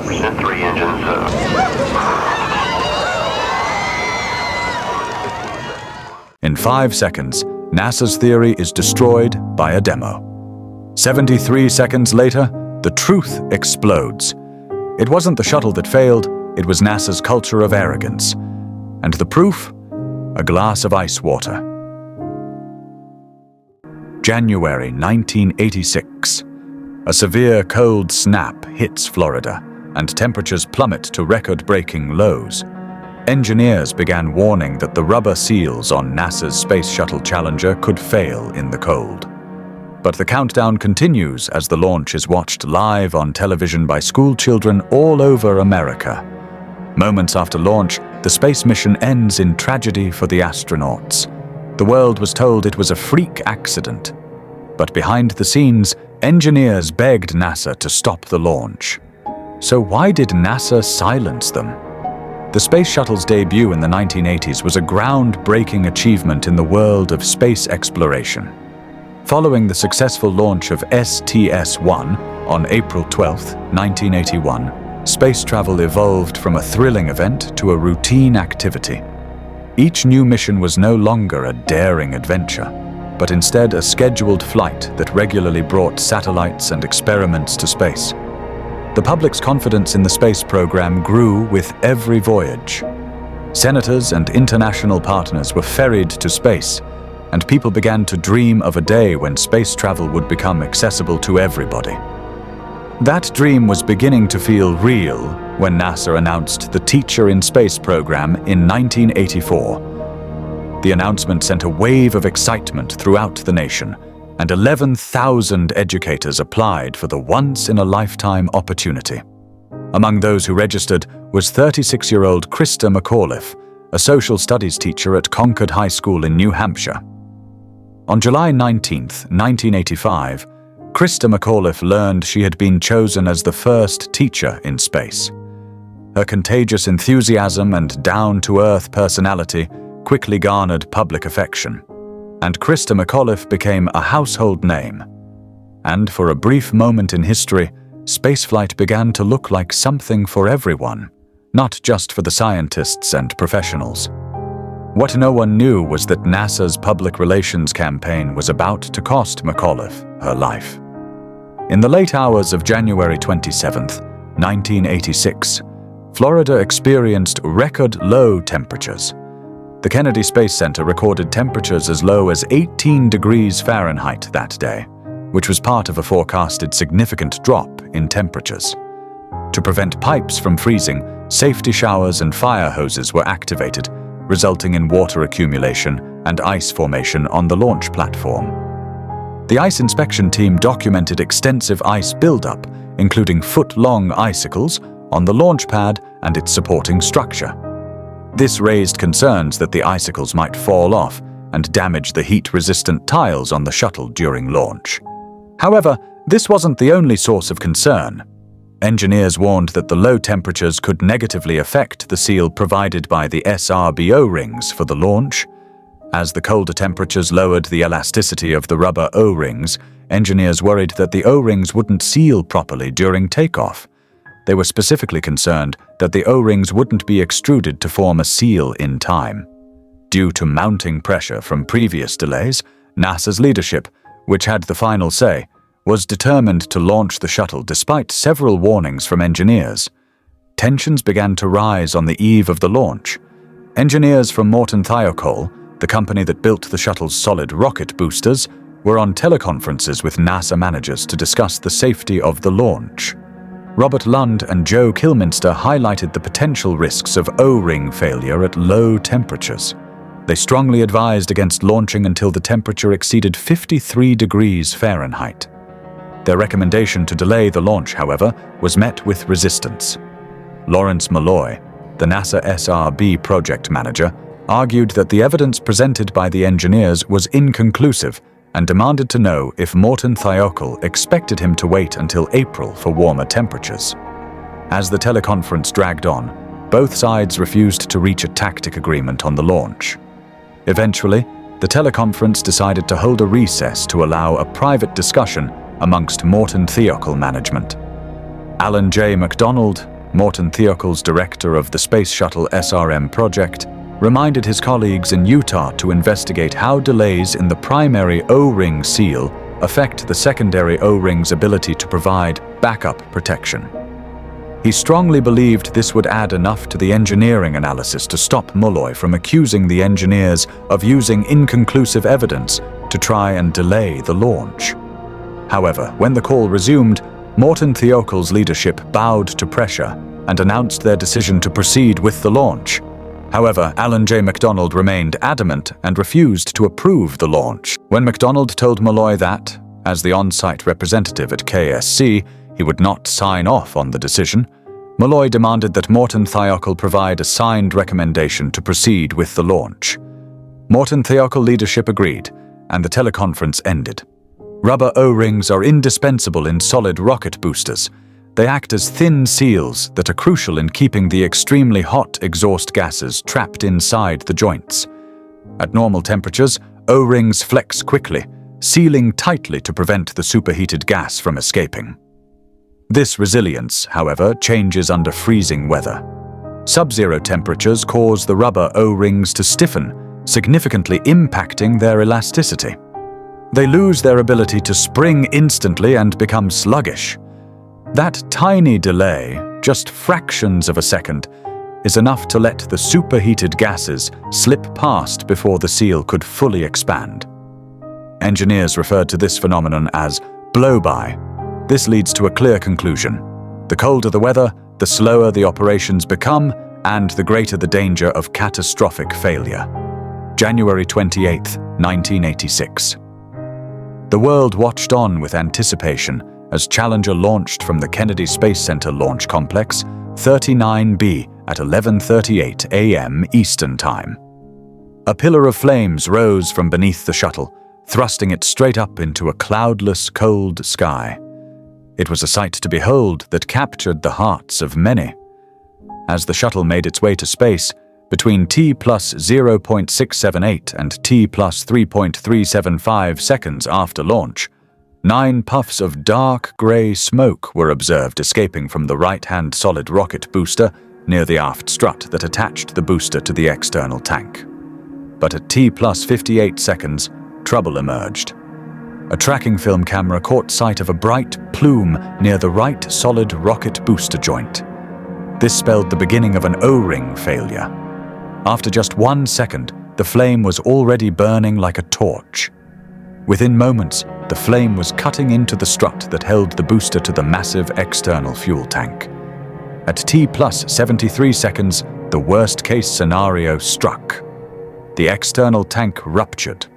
75%, 3 engines. In 5 seconds, NASA's theory is destroyed by a demo. 73 seconds later, the truth explodes. It wasn't the shuttle that failed, it was NASA's culture of arrogance. And the proof? A glass of ice water. January 1986. A severe cold snap hits Florida, and temperatures plummet to record-breaking lows. Engineers began warning that the rubber seals on NASA's Space Shuttle Challenger could fail in the cold. But the countdown continues as the launch is watched live on television by school children all over America. Moments after launch, the space mission ends in tragedy for the astronauts. The world was told it was a freak accident. But behind the scenes, engineers begged NASA to stop the launch. So why did NASA silence them? The Space Shuttle's debut in the 1980s was a groundbreaking achievement in the world of space exploration. Following the successful launch of STS-1 on April 12, 1981, space travel evolved from a thrilling event to a routine activity. Each new mission was no longer a daring adventure, but instead a scheduled flight that regularly brought satellites and experiments to space. The public's confidence in the space program grew with every voyage. Senators and international partners were ferried to space, and people began to dream of a day when space travel would become accessible to everybody. That dream was beginning to feel real when NASA announced the Teacher in Space program in 1984. The announcement sent a wave of excitement throughout the nation, and 11,000 educators applied for the once-in-a-lifetime opportunity. Among those who registered was 36-year-old Krista McAuliffe, a social studies teacher at Concord High School in New Hampshire. On July 19, 1985, Krista McAuliffe learned she had been chosen as the first teacher in space. Her contagious enthusiasm and down-to-earth personality quickly garnered public affection, and Krista McAuliffe became a household name. And for a brief moment in history, spaceflight began to look like something for everyone, not just for the scientists and professionals. What no one knew was that NASA's public relations campaign was about to cost McAuliffe her life. In the late hours of January 27, 1986, Florida experienced record-low temperatures. The Kennedy Space Center recorded temperatures as low as 18 degrees Fahrenheit that day, which was part of a forecasted significant drop in temperatures. To prevent pipes from freezing, safety showers and fire hoses were activated, resulting in water accumulation and ice formation on the launch platform. The ice inspection team documented extensive ice buildup, including foot-long icicles, on the launch pad and its supporting structure. This raised concerns that the icicles might fall off and damage the heat-resistant tiles on the shuttle during launch. However, this wasn't the only source of concern. Engineers warned that the low temperatures could negatively affect the seal provided by the SRB O-rings for the launch. As the colder temperatures lowered the elasticity of the rubber O-rings, engineers worried that the O-rings wouldn't seal properly during takeoff. They were specifically concerned that the O-rings wouldn't be extruded to form a seal in time. Due to mounting pressure from previous delays, NASA's leadership, which had the final say, was determined to launch the shuttle despite several warnings from engineers. Tensions began to rise on the eve of the launch. Engineers from Morton Thiokol, the company that built the shuttle's solid rocket boosters, were on teleconferences with NASA managers to discuss the safety of the launch. Robert Lund and Joe Kilminster highlighted the potential risks of O-ring failure at low temperatures. They strongly advised against launching until the temperature exceeded 53 degrees Fahrenheit. Their recommendation to delay the launch, however, was met with resistance. Lawrence Malloy, the NASA SRB project manager, argued that the evidence presented by the engineers was inconclusive and demanded to know if Morton Thiokol expected him to wait until April for warmer temperatures. As the teleconference dragged on, both sides refused to reach a tactic agreement on the launch. Eventually, the teleconference decided to hold a recess to allow a private discussion amongst Morton Thiokol management. Alan J. MacDonald, Morton Thiokol's director of the Space Shuttle SRM project, reminded his colleagues in Utah to investigate how delays in the primary O-ring seal affect the secondary O-ring's ability to provide backup protection. He strongly believed this would add enough to the engineering analysis to stop Molloy from accusing the engineers of using inconclusive evidence to try and delay the launch. However, when the call resumed, Morton Thiokol's leadership bowed to pressure and announced their decision to proceed with the launch. However, Alan J. MacDonald remained adamant and refused to approve the launch. When MacDonald told Molloy that, as the on-site representative at KSC, he would not sign off on the decision, Molloy demanded that Morton Thiokol provide a signed recommendation to proceed with the launch. Morton Thiokol leadership agreed, and the teleconference ended. Rubber O-rings are indispensable in solid rocket boosters. They act as thin seals that are crucial in keeping the extremely hot exhaust gases trapped inside the joints. At normal temperatures, O-rings flex quickly, sealing tightly to prevent the superheated gas from escaping. This resilience, however, changes under freezing weather. Sub-zero temperatures cause the rubber O-rings to stiffen, significantly impacting their elasticity. They lose their ability to spring instantly and become sluggish. That tiny delay, just fractions of a second, is enough to let the superheated gases slip past before the seal could fully expand. Engineers referred to this phenomenon as blow-by. This leads to a clear conclusion. The colder the weather, the slower the operations become, and the greater the danger of catastrophic failure. January 28, 1986. The world watched on with anticipation as Challenger launched from the Kennedy Space Center Launch Complex 39B at 11:38 a.m. Eastern Time. A pillar of flames rose from beneath the shuttle, thrusting it straight up into a cloudless, cold sky. It was a sight to behold that captured the hearts of many. As the shuttle made its way to space, between T plus 0.678 and T plus 3.375 seconds after launch, 9 puffs of dark gray smoke were observed escaping from the right-hand solid rocket booster near the aft strut that attached the booster to the external tank. But at T plus 58 seconds, trouble emerged. A tracking film camera caught sight of a bright plume near the right solid rocket booster joint. This spelled the beginning of an O-ring failure. After just 1 second, the flame was already burning like a torch. Within moments, the flame was cutting into the strut that held the booster to the massive external fuel tank. At T plus 73 seconds, the worst-case scenario struck. The external tank ruptured.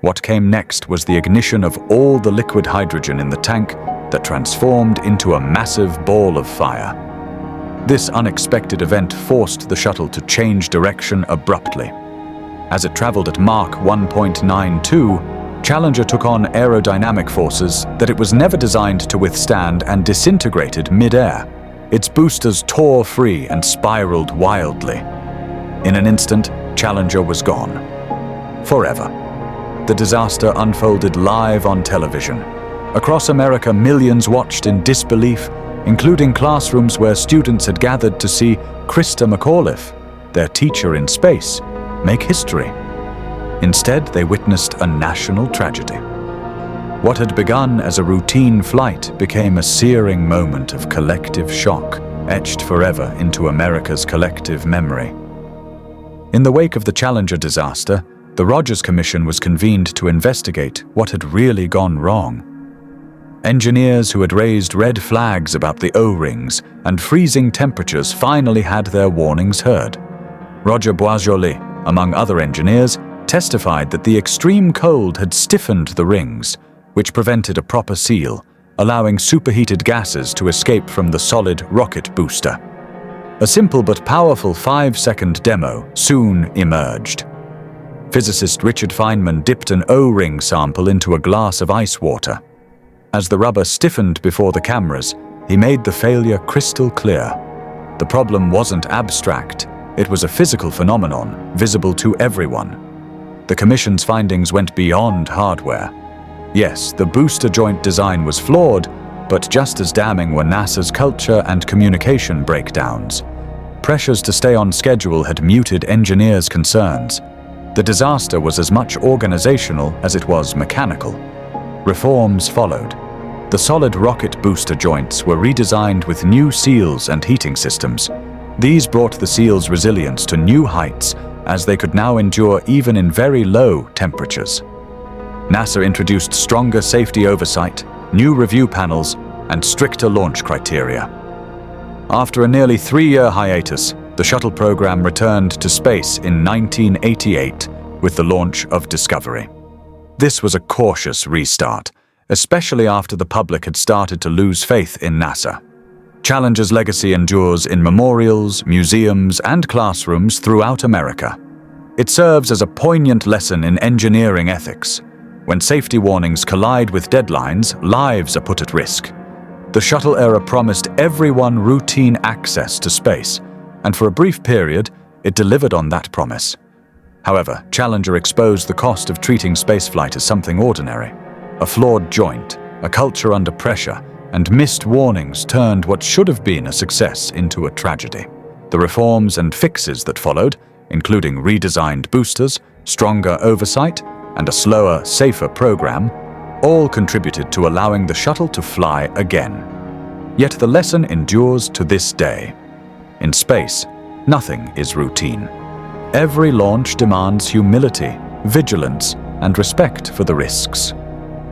What came next was the ignition of all the liquid hydrogen in the tank that transformed into a massive ball of fire. This unexpected event forced the shuttle to change direction abruptly. As it traveled at Mach 1.92, Challenger took on aerodynamic forces that it was never designed to withstand and disintegrated mid-air. Its boosters tore free and spiraled wildly. In an instant, Challenger was gone. Forever. The disaster unfolded live on television. Across America, millions watched in disbelief, including classrooms where students had gathered to see Krista McAuliffe, their teacher in space, make history. Instead, they witnessed a national tragedy. What had begun as a routine flight became a searing moment of collective shock, etched forever into America's collective memory. In the wake of the Challenger disaster, the Rogers Commission was convened to investigate what had really gone wrong. Engineers who had raised red flags about the O-rings and freezing temperatures finally had their warnings heard. Roger Boisjoli, among other engineers, testified that the extreme cold had stiffened the rings, which prevented a proper seal, allowing superheated gases to escape from the solid rocket booster. A simple but powerful 5-second demo soon emerged. Physicist Richard Feynman dipped an O-ring sample into a glass of ice water. As the rubber stiffened before the cameras, he made the failure crystal clear. The problem wasn't abstract, it was a physical phenomenon, visible to everyone. The Commission's findings went beyond hardware. Yes, the booster joint design was flawed, But just as damning were NASA's culture and communication breakdowns. Pressures to stay on schedule had muted engineers' concerns. The disaster was as much organizational as it was mechanical. Reforms followed. The solid rocket booster joints were redesigned with new seals and heating systems. These brought the seals' resilience to new heights, as they could now endure even in very low temperatures. NASA introduced stronger safety oversight, new review panels, and stricter launch criteria. After a nearly 3-year hiatus, the Shuttle program returned to space in 1988 with the launch of Discovery. This was a cautious restart, especially after the public had started to lose faith in NASA. Challenger's legacy endures in memorials, museums, and classrooms throughout America. It serves as a poignant lesson in engineering ethics. When safety warnings collide with deadlines, lives are put at risk. The Shuttle era promised everyone routine access to space, and for a brief period, it delivered on that promise. However, Challenger exposed the cost of treating spaceflight as something ordinary. A flawed joint, a culture under pressure, and missed warnings turned what should have been a success into a tragedy. The reforms and fixes that followed, including redesigned boosters, stronger oversight, and a slower, safer program, all contributed to allowing the Shuttle to fly again. Yet the lesson endures to this day. In space, nothing is routine. Every launch demands humility, vigilance, and respect for the risks.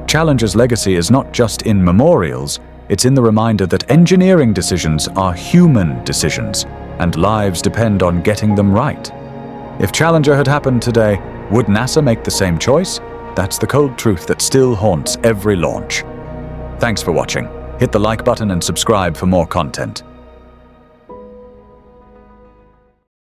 Challenger's legacy is not just in memorials, it's in the reminder that engineering decisions are human decisions, and lives depend on getting them right. If Challenger had happened today, would NASA make the same choice? That's the cold truth that still haunts every launch. Thanks for watching. Hit the like button and subscribe for more content.